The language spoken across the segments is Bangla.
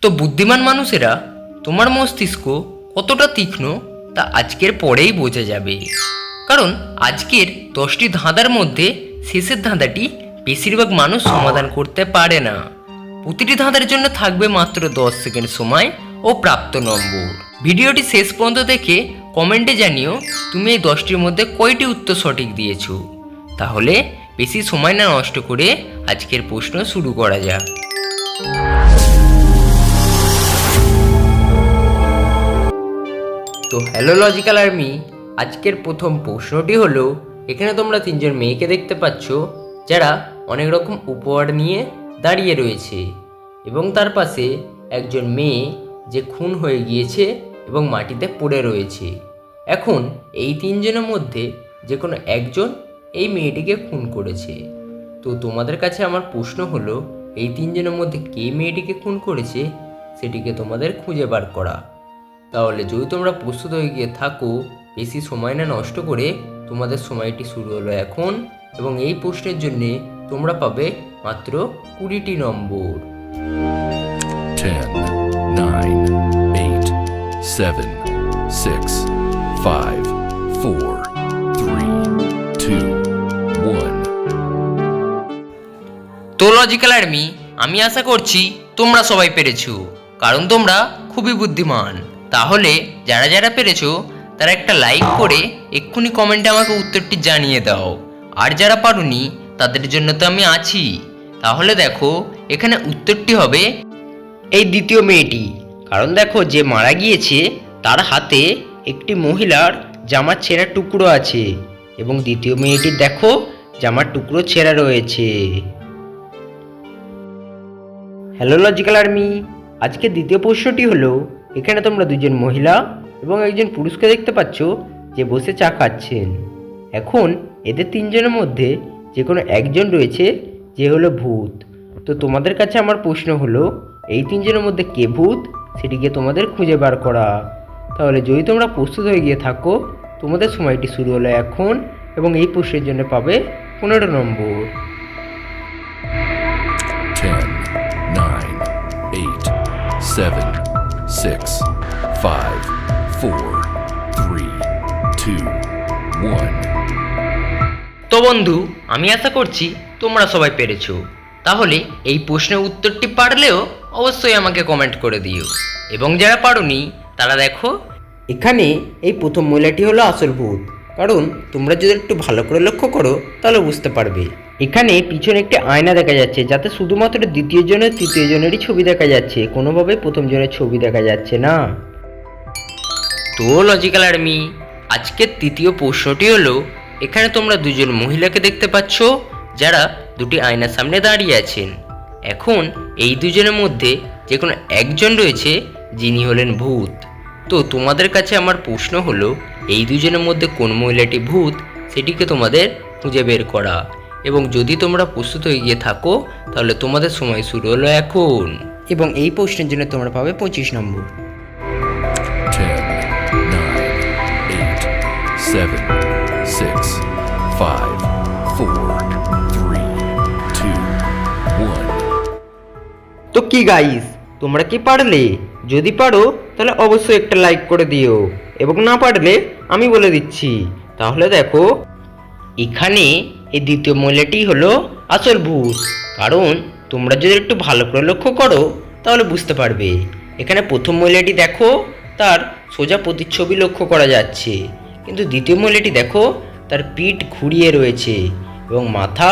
তো বুদ্ধিমান মানুষেরা তোমার মস্তিষ্ক কতটা তীক্ষ্ণ তা আজকের পরেই বোঝা যাবে। কারণ আজকের 10টি ধাঁধার মধ্যে শেষের ধাঁধাটি বেশিরভাগ মানুষ সমাধান করতে পারে না। প্রতিটি ধাঁধার জন্য থাকবে মাত্র 10 সেকেন্ড সময় ও প্রাপ্ত নম্বর। ভিডিওটি শেষ পর্যন্ত দেখে কমেন্টে জানিও তুমি এই 10টির মধ্যে কয়টি উত্তর সঠিক দিয়েছো। তাহলে বেশি সময় না নষ্ট করে আজকের প্রশ্ন শুরু করা যাক। তো হ্যালো লজিক্যাল আর্মি, আজকের প্রথম প্রশ্নটি হলো, এখানে তোমরা তিনজন মেয়েকে দেখতে পাচ্ছ যারা অনেক রকম উপহার নিয়ে দাঁড়িয়ে রয়েছে এবং তার পাশে একজন মেয়ে যে খুন হয়ে গিয়েছে এবং মাটিতে পড়ে রয়েছে। এখন এই তিনজনের মধ্যে যে কোনো একজন এই মেয়েটিকে খুন করেছে। তো তোমাদের কাছে আমার প্রশ্ন হলো, এই তিনজনের মধ্যে কে মেয়েটিকে খুন করেছে সেটিকে তোমাদের খুঁজে বার করা। তাহলে যদি তোমরা প্রস্তুত হয়ে গিয়ে থাকো, বেশি সময় না নষ্ট করে তোমাদের সময়টি শুরু হলো এখন, এবং এই প্রশ্নের জন্যে তোমরা পাবে মাত্র 20টি নম্বর। 10, 9, 8, 7, 6, 5, 4, 3, 2, 1. তো লজিক্যাল আর্মি, আমি আশা করছি তোমরা সবাই পেরেছো, কারণ তোমরা খুবই বুদ্ধিমান। তাহলে যারা যারা পেরেছো তারা একটা লাইক করে এক্ষুনি কমেন্টে আমাকে উত্তরটি জানিয়ে দাও। আর যারা পারোনি তাদের জন্য তো আমি আছি। তাহলে দেখো, এখানে উত্তরটি হবে এই দ্বিতীয় মেয়েটি। কারণ দেখো, যে মারা গিয়েছে তার হাতে একটি মহিলার জামার ছেঁড়া টুকরো আছে এবং দ্বিতীয় মেয়েটির দেখো জামার টুকরো ছেঁড়া রয়েছে। হ্যালো লজিক্যাল আর্মি, আজকে দ্বিতীয় প্রশ্নটি হলো, এখানে তোমরা দুজন মহিলা এবং একজন পুরুষকে দেখতে পাচ্ছ যে বসে চা খাচ্ছেন। এখন এদের তিনজনের মধ্যে যে কোনো একজন রয়েছে যে হলো ভূত। তো তোমাদের কাছে আমার প্রশ্ন হলো, এই তিনজনের মধ্যে কে ভূত সেটিকে তোমাদের খুঁজে বার করা। তাহলে যদি তোমরা প্রস্তুত হয়ে গিয়ে থাকো, তোমাদের সময়টি শুরু হলো এখন, এবং এই প্রশ্নের জন্য পাবে 15 নম্বর। 10, 9, 8, 7, 6, 5, 4, 3, 2, 1. তো বন্ধু, আমি আশা করছি তোমরা সবাই পেরেছো। তাহলে এই প্রশ্নের উত্তরটি পারলেও অবশ্যই আমাকে কমেন্ট করে দিও, এবং যারা পারোনি তারা দেখো, এখানে এই প্রথম মহিলাটি হলো আসল ভূত। কারণ তোমরা যদি একটু ভালো করে লক্ষ্য করো তাহলে বুঝতে পারবে। এখানে পিছনে একটি আয়না দেখা যাচ্ছে, যাতে শুধুমাত্র দ্বিতীয় জনের তৃতীয় জনেরই ছবি দেখা যাচ্ছে, কোনোভাবেই প্রথম জনের ছবি দেখা যাচ্ছে না। তো লজিক্যাল আর্মি, আজকের তৃতীয় প্রশ্নটি হলো, এখানে তোমরা দুজন মহিলাকে দেখতে পাচ্ছ যারা দুটি আয়নার সামনে দাঁড়িয়ে আছেন। এখন এই দুজনের মধ্যে যে কোনো একজন রয়েছে যিনি হলেন ভূত। তো তোমাদের কাছে আমার প্রশ্ন হলো, এই দুজনের মধ্যে কোন মহিলাটি ভূত সেটিকে তোমাদের খুঁজে বের করা। এবং যদি তোমরা প্রস্তুত হয়ে গিয়ে থাকো, তাহলে তোমাদের সময় শুরু হলো এখন, এবং এই প্রশ্নের জন্য তোমরা পাবে 25 নম্বর। 10, 9, 8, 7, 6, 5, 4, 3, 2, 1. তো কি গাইস, তোমরা কি পারলে? যদি পারো তাহলে অবশ্যই একটা লাইক করে দিও, এবং না পারলে আমি বলে দিচ্ছি। তাহলে দেখো, এখানে এই দ্বিতীয় মহিলাটি হলো আসল ভূত। কারণ তোমরা যদি একটু ভালো করে লক্ষ্য করো তাহলে বুঝতে পারবে। এখানে প্রথম মহিলাটি দেখো, তার সোজা প্রতিচ্ছবি লক্ষ্য করা যাচ্ছে, কিন্তু দ্বিতীয় মহিলাটি দেখো তার পিঠ ঘুরিয়ে রয়েছে এবং মাথা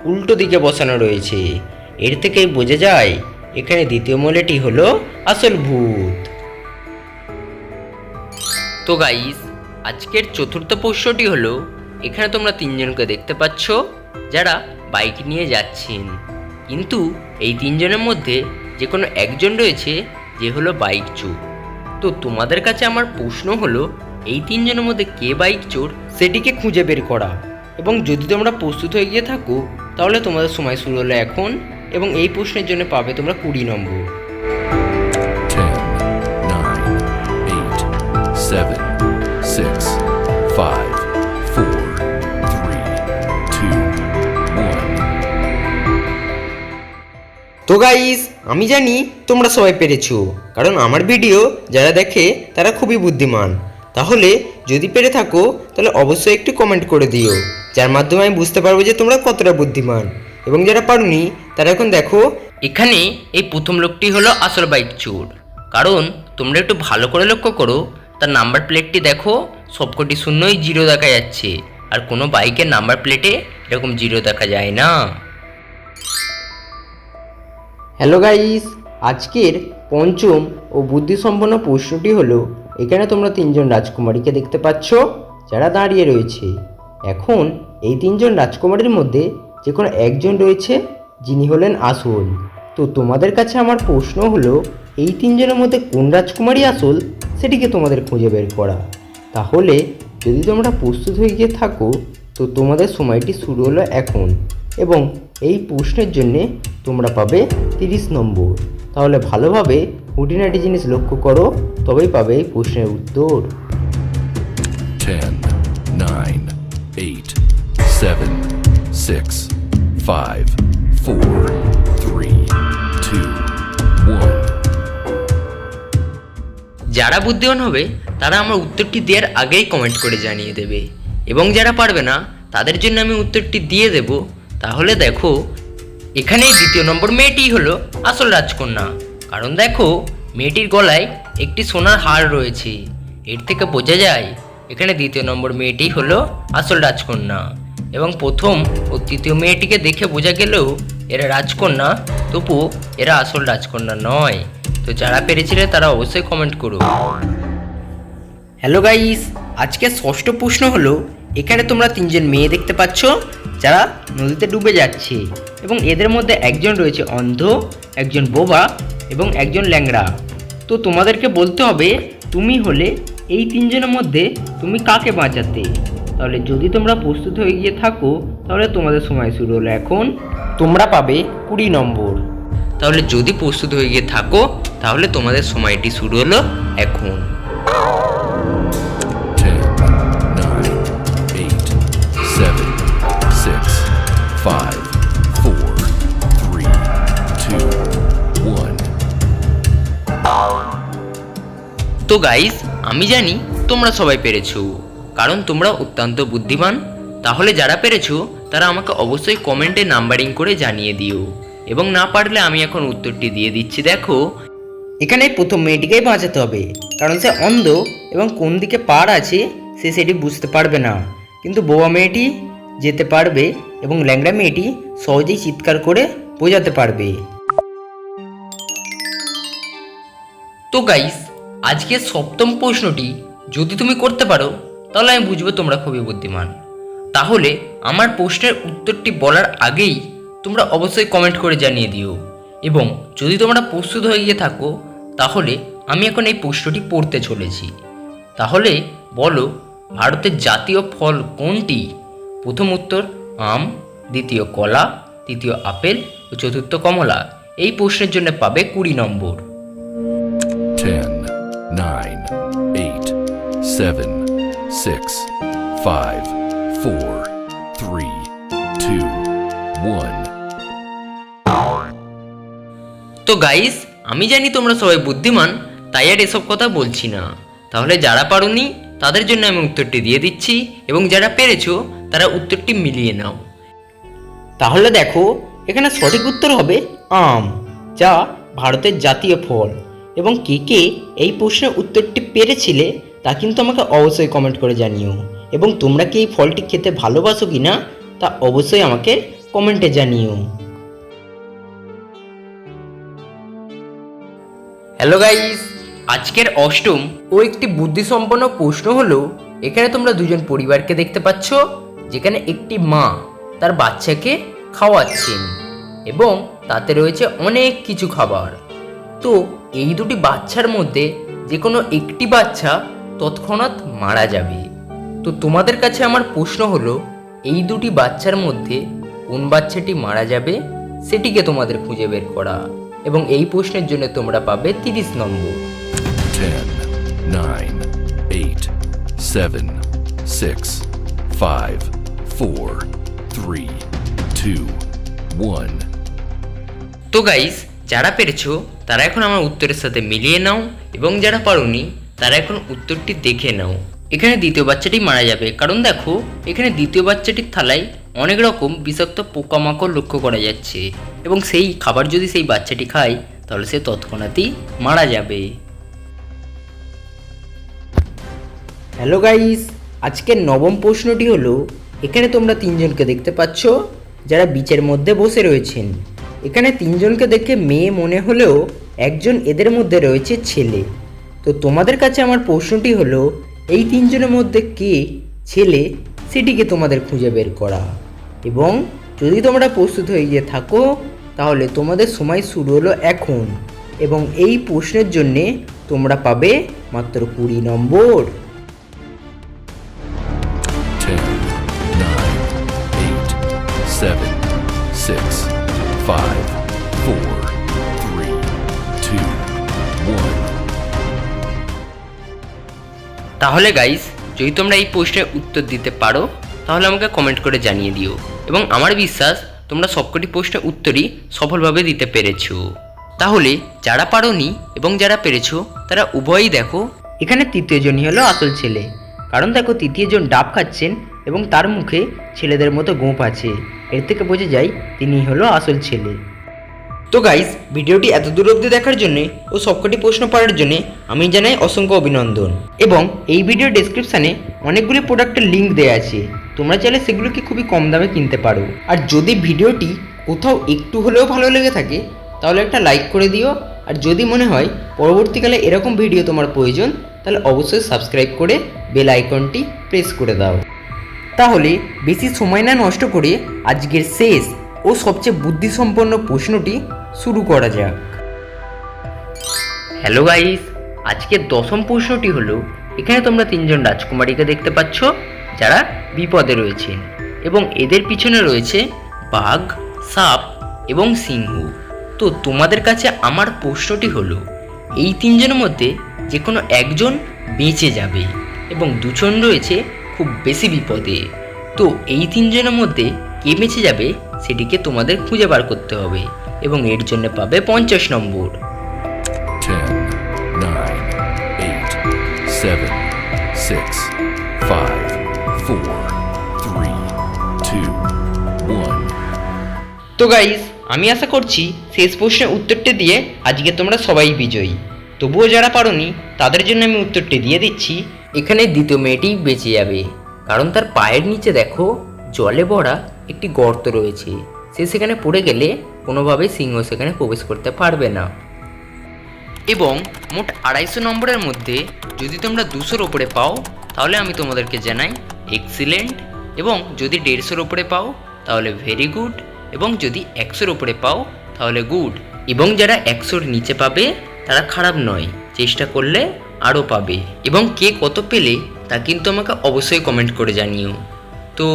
উল্টো দিকে বসানো রয়েছে। এর থেকেই বোঝা যায় এখানে দ্বিতীয় মহিলাটি হলো আসল ভূত। তো গাইস, আজকের চতুর্থ প্রশ্নটি হলো, এখানে তোমরা তিনজনকে দেখতে পাচ্ছ যারা বাইক নিয়ে যাচ্ছেন, কিন্তু এই তিনজনের মধ্যে যে কোনো একজন রয়েছে যে হলো বাইক চোর। তো তোমাদের কাছে আমার প্রশ্ন হলো, এই তিনজনের মধ্যে কে বাইক চোর সেটিকে খুঁজে বের করা। এবং যদি তোমরা প্রস্তুত হয়ে গিয়ে থাকো, তাহলে তোমাদের সময় শুরু হলো এখন, এবং এই প্রশ্নের জন্য পাবে তোমরা 20 নম্বর। 10, 9, 8, 7, 6, 5, 4, 3, 2, 1. তো গাইস, আমি জানি তোমরা সবাই পেরেছো, কারণ আমার ভিডিও যারা দেখে তারা খুবই বুদ্ধিমান। তাহলে যদি পেরে থাকো তাহলে অবশ্যই একটু কমেন্ট করে দিও, যার মাধ্যমে আমি বুঝতে পারবো যে তোমরা কতটা বুদ্ধিমান। এবং যারা পারোনি তারা এখন দেখো, এখানে এই প্রথম লোকটি হলো আসল বাইক চোর। কারণ তোমরা একটু ভালো করে লক্ষ্য করো, তার নাম্বার প্লেটটি দেখো, সবকটি শূন্যই জিরো দেখা যাচ্ছে, আর কোনো বাইকের নাম্বার প্লেটে এরকম জিরো দেখা যায় না। হ্যালো গাইস, আজকের পঞ্চম ও বুদ্ধিসম্পন্ন প্রশ্নটি হলো, এখানে তোমরা তিনজন রাজকুমারীকে দেখতে পাচ্ছ যারা দাঁড়িয়ে রয়েছে। এখন এই তিনজন রাজকুমারীর মধ্যে যে কোনো একজন রয়েছে যিনি হলেন আসল। তো তোমাদের কাছে আমার প্রশ্ন হলো, এই তিনজনের মধ্যে কোন রাজকুমারী আসল সেটিকে তোমাদের খুঁজে বের করা। তাহলে যদি তোমরা প্রস্তুত হয়ে গিয়ে থাকো তো তোমাদের সময়টি শুরু হলো এখন, এবং এই প্রশ্নের জন্যে তোমরা পাবে 30 নম্বর। তাহলে ভালোভাবে খুঁটিনাটি জিনিস লক্ষ্য করো, তবেই পাবে এই প্রশ্নের উত্তর। 10, 9, 8, 7, 6, 5, 4, 3, 2, 1. যারা বুদ্ধিমান হবে তারা আমার উত্তরটি দেওয়ার আগেই কমেন্ট করে জানিয়ে দেবে, এবং যারা পারবে না তাদের জন্য আমি উত্তরটি দিয়ে দেব। তাহলে দেখো, এখানে দ্বিতীয় নম্বর মেয়েটি হলো আসল রাজকন্যা। কারণ দেখো, মেয়েটির গলায় একটি সোনার হার রয়েছে, এর থেকে বোঝা যায় এখানে দ্বিতীয় নম্বর মেয়েটি হলো আসল রাজকন্যা। এবং প্রথম ও তৃতীয় মেয়েটিকে দেখে বোঝা গেলেও এরা রাজকন্যা, তবু এরা আসল রাজকন্যা নয়। তো যারা পেরেছিলে তারা অবশ্যই কমেন্ট করো। হ্যালো গাইস, আজকে ষষ্ঠ প্রশ্ন হলো, এখানে তোমরা তিনজন মেয়ে দেখতে পাচ্ছ যারা নদীতে ডুবে যাচ্ছে, এবং এদের মধ্যে একজন রয়েছে অন্ধ, একজন বোবা এবং একজন ল্যাংড়া। তো তোমাদেরকে বলতে হবে তুমি হলে এই তিনজনের মধ্যে তুমি কাকে বাঁচাতে। তাহলে যদি তোমরা প্রস্তুত হয়ে গিয়ে থাকো তাহলে তোমাদের সময় শুরু হলো এখন, তোমরা পাবে 20 নম্বর। তাহলে যদি প্রস্তুত হয়ে গিয়ে থাকো তাহলে তোমাদের সময়টি শুরু হলো এখন। 10, 9, 8, 7, 6, 5, 4, 3, 2, 1. তো গাইস, আমি জানি তোমরা সবাই পেরেছো, কারণ তোমরা অত্যন্ত বুদ্ধিমান। তাহলে যারা পেরেছো তারা আমাকে অবশ্যই কমেন্টে নাম্বারিং করে জানিয়ে দিও, এবং না পারলে আমি এখন উত্তরটি দিয়ে দিচ্ছি। দেখো, এখানে প্রথম মেয়েটিকেই বাঁচাতে হবে, কারণ সে অন্ধ এবং কোন দিকে পাড় আছে সে সেটি বুঝতে পারবে না, কিন্তু বোবা মেয়েটি যেতে পারবে এবং ল্যাংড়া মেয়েটি সহজেই চিৎকার করে বোঝাতে পারবে। তো গাইস, আজকের সপ্তম প্রশ্নটি যদি তুমি করতে পারো তাহলে আমি বুঝবো তোমরা খুবই বুদ্ধিমান। তাহলে আমার প্রশ্নের উত্তরটি বলার আগেই তোমরা অবশ্যই কমেন্ট করে জানিয়ে দিও, এবং যদি তোমরা প্রস্তুত হয়ে গিয়ে থাকো তাহলে আমি এখন এই প্রশ্নটি পড়তে চলেছি। তাহলে বলো, ভারতের জাতীয় ফল কোনটি? প্রথম উত্তর আম, দ্বিতীয় কলা, তৃতীয় আপেল ও চতুর্থ কমলা। এই প্রশ্নের জন্য পাবে 20 নম্বর। 10, 9, 8, 7, 6, 5, 4, 3, 2, 1. তো গাইস, আমি জানি তোমরা সবাই বুদ্ধিমান, তাই আর এসব কথা বলছি না। তাহলে যারা পারোনি তাদের জন্য আমি উত্তরটি দিয়ে দিচ্ছি, এবং যারা পেরেছো তারা উত্তরটি মিলিয়ে নাও। তাহলে দেখো, এখানে সঠিক উত্তর হবে আম, যা ভারতের জাতীয় ফল। এবং কে কে এই প্রশ্নের উত্তরটি পেরেছিলে তা কিন্তু আমাকে অবশ্যই কমেন্ট করে জানিও, এবং তোমরা কি এই ফলটি খেতে ভালোবাসো কি না তা অবশ্যই আমাকে কমেন্টে জানিও। হ্যালো গাইস, আজকের অষ্টম ও একটি বুদ্ধিসম্পন্ন প্রশ্ন হলো, এখানে তোমরা দুজন পরিবারকে দেখতে পাচ্ছ, যেখানে একটি মা তার বাচ্চাকে খাওয়াচ্ছেন এবং তাতে রয়েছে অনেক কিছু খাবার। তো এই দুটি বাচ্চার মধ্যে যে কোনো একটি বাচ্চা তৎক্ষণাৎ মারা যাবে। তো তোমাদের কাছে আমার প্রশ্ন হলো, এই দুটি বাচ্চার মধ্যে কোন বাচ্চাটি মারা যাবে সেটিকে তোমাদের খুঁজে বের করা, এবং এই প্রশ্নের জন্য তোমরা পাবে 30 নম্বর। 10, 9, 8, 7, 6, 5, 4, 3, 2, 1. তো গাইস, যারা পেরেছো তারা এখন আমার উত্তরের সাথে মিলিয়ে নাও, এবং যারা পারোনি তারা এখন উত্তরটি দেখে নাও। এখানে দ্বিতীয় বাচ্চাটি মারা যাবে, কারণ দেখো এখানে দ্বিতীয় বাচ্চাটির থালায় অনেক রকম বিষাক্ত পোকামাকড় লক্ষ্য করা যাচ্ছে, এবং সেই খাবার যদি সেই বাচ্চাটি খায় তাহলে সে তৎক্ষণাৎই মারা যাবে। হ্যালো গাইস, আজকের নবম প্রশ্নটি হলো, এখানে তোমরা তিনজনকে দেখতে পাচ্ছ যারা বিচের মধ্যে বসে রয়েছেন। এখানে তিনজনকে দেখে মেয়ে মনে হলেও একজন এদের মধ্যে রয়েছে ছেলে। তো তোমাদের কাছে আমার প্রশ্নটি হলো, এই তিনজনের মধ্যে কে ছেলে সেটিকে তোমাদের খুঁজে বের করা। এবং যদি তোমরা প্রস্তুত হয়ে গিয়ে থাকো তাহলে তোমাদের সময় শুরু হলো এখন, এবং এই প্রশ্নের জন্যে তোমরা পাবে মাত্র 20 নম্বর। 10, 9, 8, 7, 6, 5, 4, 3, 2, 1. তাহলে গাইস, যদি তোমরা এই প্রশ্নের উত্তর দিতে পারো তাহলে আমাকে কমেন্ট করে জানিয়ে দিও, এবং আমার বিশ্বাস তোমরা সবকটি প্রশ্নের উত্তরই সফলভাবে দিতে পেরেছো। তাহলে যারা পারোনি এবং যারা পেরেছো তারা উভয়ই দেখো, এখানে তৃতীয়জনই হলো আসল ছেলে, কারণ দেখো তৃতীয়জন ডাব খাচ্ছেন এবং তার মুখে ছেলেদের মতো গোঁফ আছে, এর থেকে বোঝা যায় তিনি হলো আসল ছেলে। তো গাইস, ভিডিওটি এত দূর অবধি দেখার জন্যে ও সবকটি প্রশ্ন পাওয়ার জন্যে আমি জানাই অসংখ্য অভিনন্দন। এবং এই ভিডিও ডেসক্রিপশানে অনেকগুলি প্রোডাক্টের লিঙ্ক দেওয়া আছে, তোমরা চাইলে সেগুলোকে খুবই কম দামে কিনতে পারো। আর যদি ভিডিওটি কোথাও একটু হলেও ভালো লেগে থাকে তাহলে একটা লাইক করে দিও, আর যদি মনে হয় পরবর্তীকালে এরকম ভিডিও তোমার প্রয়োজন তাহলে অবশ্যই সাবস্ক্রাইব করে বেল আইকনটি প্রেস করে দাও। তাহলে বেশি সময় না নষ্ট করে আজকের শেষ ও সবচেয়ে বুদ্ধিসম্পন্ন প্রশ্নটি শুরু করা যাক। হ্যালো গাইস, আজকের দশম প্রশ্নটি হলো, এখানে তোমরা তিনজন রাজকুমারীকে দেখতে পাচ্ছ যারা বিপদে রয়েছেন, এবং এদের পিছনে রয়েছে বাঘ, সাপ এবং সিংহ। তো তোমাদের কাছে আমার প্রশ্নটি হলো, এই তিনজনের মধ্যে যে কোনো একজন বেঁচে যাবে এবং দুজন রয়েছে খুব বেশি বিপদে। তো এই তিনজনের মধ্যে কে বেঁচে যাবে সেটিকে তোমাদের খুঁজে বার করতে হবে, এবং এর জন্য পাবে 50 নম্বর। 10, 9, 8, 7, 6, 5, 4, 3, 2, 1. তো গাইস, আমি আশা করছি শেষ প্রশ্নের উত্তরটি দিয়ে আজকে তোমরা সবাই বিজয়ী। তবুও যারা পারোনি তাদের জন্য আমি উত্তরটি দিয়ে দিচ্ছি। এখানে দ্বিতীয় মেয়েটি বেঁচে যাবে, কারণ তার পায়ের নিচে দেখো জলে ভরা একটি গর্ত রয়েছে, সে সেখানে পড়ে গেলে কোনোভাবেই সিংহ সেখানে প্রবেশ করতে পারবে না। এবং মোট 250 নম্বরের মধ্যে যদি তোমরা 200-র ওপরে পাও তাহলে আমি তোমাদেরকে জানাই এক্সিলেন্ট, এবং যদি 150-র ওপরে পাও তাহলে ভেরি গুড, এবং যদি 100-র ওপরে পাও তাহলে গুড, এবং যারা 100-র নিচে পাবে তারা খারাপ নয়, চেষ্টা করলে আরও পাবে। এবং কে কত পেলে তা কিন্তু আমাকে অবশ্যই কমেন্ট করে জানিও। তো